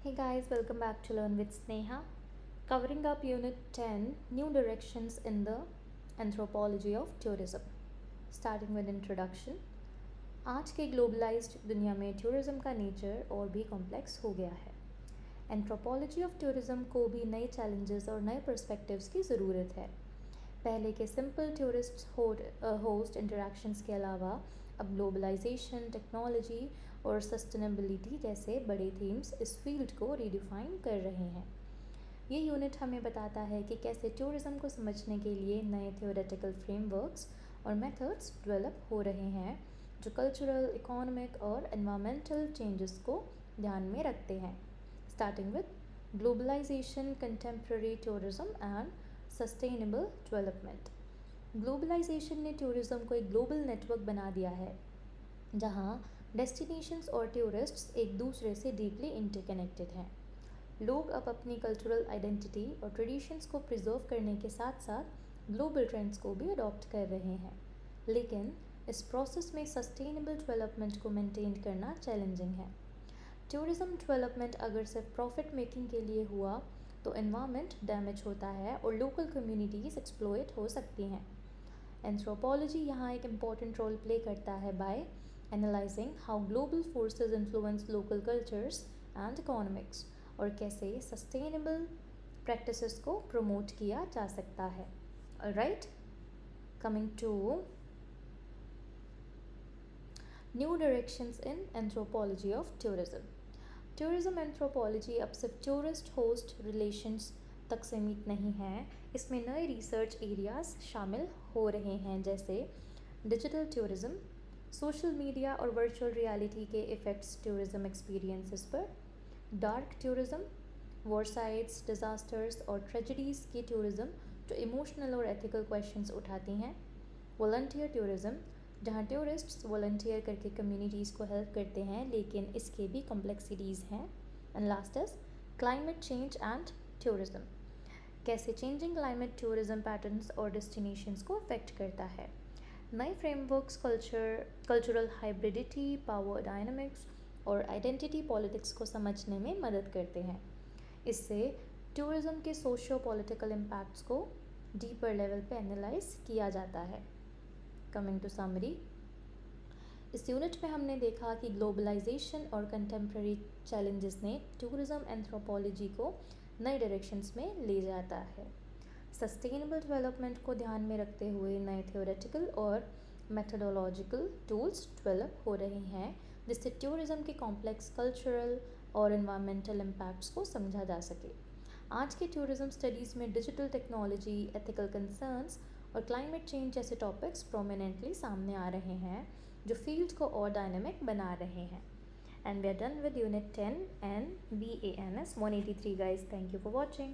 Hey guys, welcome back to Learn with Sneha. Covering up Unit 10 New Directions in the Anthropology of Tourism. Starting with introduction. आज के globalised दुनिया में tourism का nature और भी complex हो गया है. एंथ्रोपोलॉजी ऑफ टूरिज्म को भी नए चैलेंजेस और नए पर्सपेक्टिव्स की ज़रूरत है. पहले के सिंपल टूरिस्ट होस्ट इंटरेक्शंस के अलावा अब ग्लोबलाइजेशन, टेक्नोलॉजी और सस्टेनेबिलिटी जैसे बड़े थीम्स इस फील्ड को रीडिफाइन कर रहे हैं. ये यूनिट हमें बताता है कि कैसे टूरिज़्म को समझने के लिए नए थियोरेटिकल फ्रेमवर्क्स और मेथड्स डेवलप हो रहे हैं जो कल्चरल, इकोनॉमिक और एनवायरमेंटल चेंजेस को ध्यान में रखते हैं. Starting with globalisation, contemporary tourism and sustainable development. Globalisation ने टूरिज़्म को एक ग्लोबल नेटवर्क बना दिया है जहां डेस्टिनेशंस और टूरिस्ट्स एक दूसरे से डीपली इंटरकनेक्टेड हैं. लोग अब अपनी कल्चरल आइडेंटिटी और ट्रेडिशंस को प्रिजर्व करने के साथ साथ ग्लोबल ट्रेंड्स को भी अडॉप्ट कर रहे हैं. लेकिन इस प्रोसेस में सस्टेनेबल डेवलपमेंट को मेंटेन करना चैलेंजिंग है. टूरिज़्म डेवलपमेंट अगर सिर्फ प्रॉफिट मेकिंग के लिए हुआ तो एनवायरनमेंट डैमेज होता है और लोकल कम्युनिटीज़ एक्सप्लॉइट हो सकती हैं. एंथ्रोपोलॉजी यहाँ एक इम्पॉर्टेंट रोल प्ले करता है by analysing how global forces influence local cultures and economics और कैसे सस्टेनेबल प्रैक्टिसेस को प्रमोट किया जा सकता है. Alright, coming to new directions in anthropology of tourism. Tourism anthropology अब सिर्फ टूरिस्ट होस्ट रिलेशंस तक सीमित नहीं है. इसमें नए रिसर्च एरियाज शामिल हो रहे हैं जैसे डिजिटल टूरिज्म, सोशल मीडिया और वर्चुअल रियलिटी के इफ़ेक्ट्स टूरिज्म एक्सपीरियंसेस पर, dark tourism, war sites, disasters और ट्रेजेडीज़ की टूरिज्म जो इमोशनल और एथिकल क्वेश्चंस उठाती हैं, वॉलंटियर टूरिज्म जहाँ टूरिस्ट्स वॉलंटियर करके कम्युनिटीज़ को हेल्प करते हैं लेकिन इसके भी कॉम्प्लेक्सिटीज़ हैं. And last is climate change and tourism. कैसे चेंजिंग क्लाइमेट टूरिज्म पैटर्न्स और डेस्टिनेशंस को अफेक्ट करता है. नए frameworks cultural hybridity, power dynamics और आइडेंटिटी पॉलिटिक्स को समझने में मदद करते हैं. इससे टूरिज्म के सोशियो पॉलिटिकल इम्पैक्ट्स को डीपर लेवल पे एनालाइज किया जाता है. कमिंग टू समरी, इस यूनिट में हमने देखा कि ग्लोबलाइजेशन और कंटेम्प्रेरी चैलेंजेस ने टूरिज्म एंथ्रोपोलॉजी को नए डायरेक्शंस में ले जाता है. सस्टेनेबल डेवलपमेंट को ध्यान में रखते हुए नए थ्योरेटिकल और मेथडोलॉजिकल टूल्स डेवलप हो रहे हैं जिससे टूरिज्म के कॉम्प्लेक्स कल्चरल और एनवायरमेंटल इम्पैक्ट्स को समझा जा सके. आज के टूरिज्म स्टडीज़ में डिजिटल टेक्नोलॉजी, एथिकल कंसर्न्स और क्लाइमेट चेंज जैसे टॉपिक्स प्रोमिनेंटली सामने आ रहे हैं जो फील्ड को और डायनामिक बना रहे हैं. And we are done with unit 10 and BANS 183 guys. Thank you for watching.